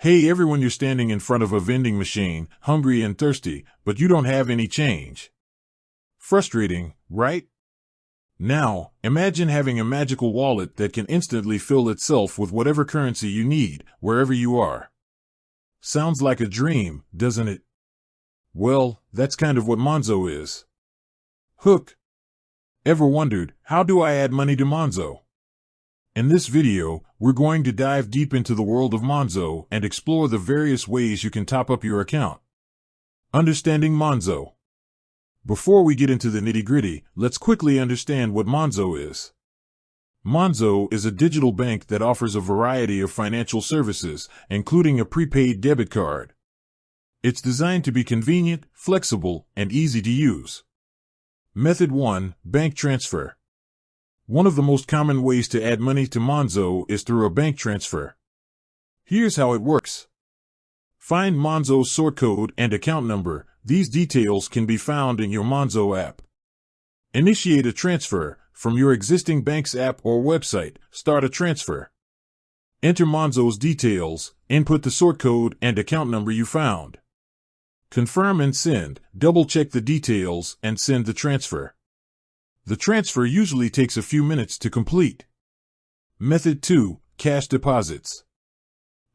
Hey everyone, you're standing in front of a vending machine, hungry and thirsty, but you don't have any change. Frustrating, right? Now, imagine having a magical wallet that can instantly fill itself with whatever currency you need, wherever you are. Sounds like a dream, doesn't it? Well, that's kind of what Monzo is. Hook. Ever wondered, how do I add money to Monzo? In this video, we're going to dive deep into the world of Monzo and explore the various ways you can top up your account. Understanding Monzo. Before we get into the nitty-gritty, let's quickly understand what Monzo is. Monzo is a digital bank that offers a variety of financial services, including a prepaid debit card. It's designed to be convenient, flexible, and easy to use. Method 1. Bank transfer. One of the most common ways to add money to Monzo is through a bank transfer. Here's how it works. Find Monzo's sort code and account number. These details can be found in your Monzo app. Initiate a transfer. From your existing bank's app or website, start a transfer. Enter Monzo's details, input the sort code and account number you found. Confirm and send. Double-check the details and send the transfer. The transfer usually takes a few minutes to complete. Method 2. Cash deposits.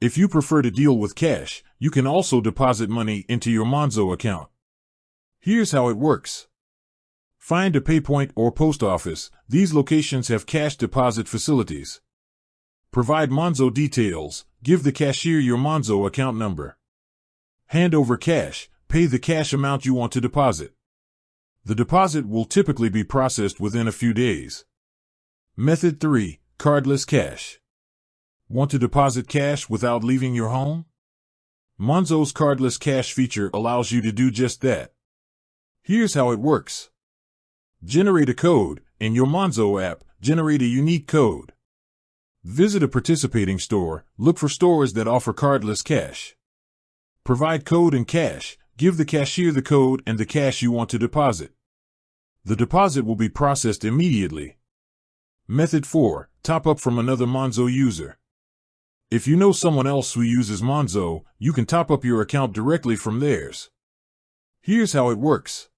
If you prefer to deal with cash, you can also deposit money into your Monzo account. Here's how it works. Find a PayPoint or post office. These locations have cash deposit facilities. Provide Monzo details. Give the cashier your Monzo account number. Hand over cash. Pay the cash amount you want to deposit. The deposit will typically be processed within a few days. Method 3. Cardless cash. Want to deposit cash without leaving your home? Monzo's cardless cash feature allows you to do just that. Here's how it works. Generate a code. In your Monzo app, generate a unique code. Visit a participating store. Look for stores that offer cardless cash. Provide code and cash. Give the cashier the code and the cash you want to deposit. The deposit will be processed immediately. Method 4. Top up from another Monzo user. If you know someone else who uses Monzo, you can top up your account directly from theirs. Here's how it works.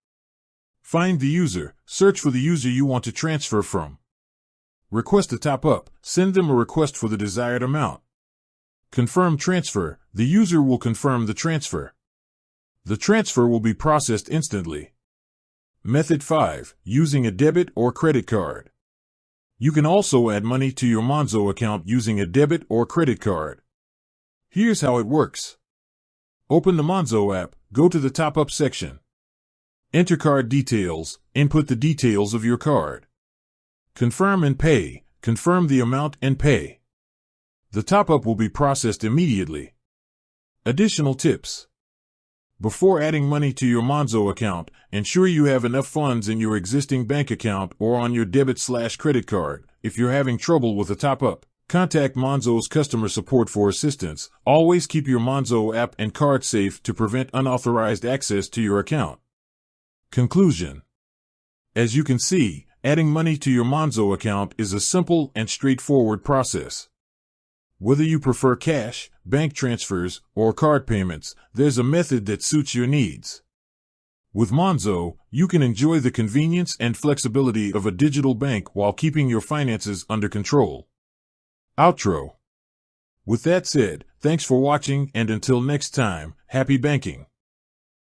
Find the user. Search for the user you want to transfer from. Request a top up. Send them a request for the desired amount. Confirm transfer. The user will confirm the transfer. The transfer will be processed instantly. Method 5. Using a debit or credit card. You can also add money to your Monzo account using a debit or credit card. Here's how it works. Open the Monzo app, go to the top up section. Enter card details, input the details of your card. Confirm and pay, confirm the amount and pay. The top up will be processed immediately. Additional tips. Before adding money to your Monzo account, ensure you have enough funds in your existing bank account or on your debit/credit card. If you're having trouble with a top-up, contact Monzo's customer support for assistance. Always keep your Monzo app and card safe to prevent unauthorized access to your account. Conclusion. As you can see, adding money to your Monzo account is a simple and straightforward process. Whether you prefer cash, bank transfers, or card payments, there's a method that suits your needs. With Monzo, you can enjoy the convenience and flexibility of a digital bank while keeping your finances under control. Outro. With that said, thanks for watching and until next time, happy banking.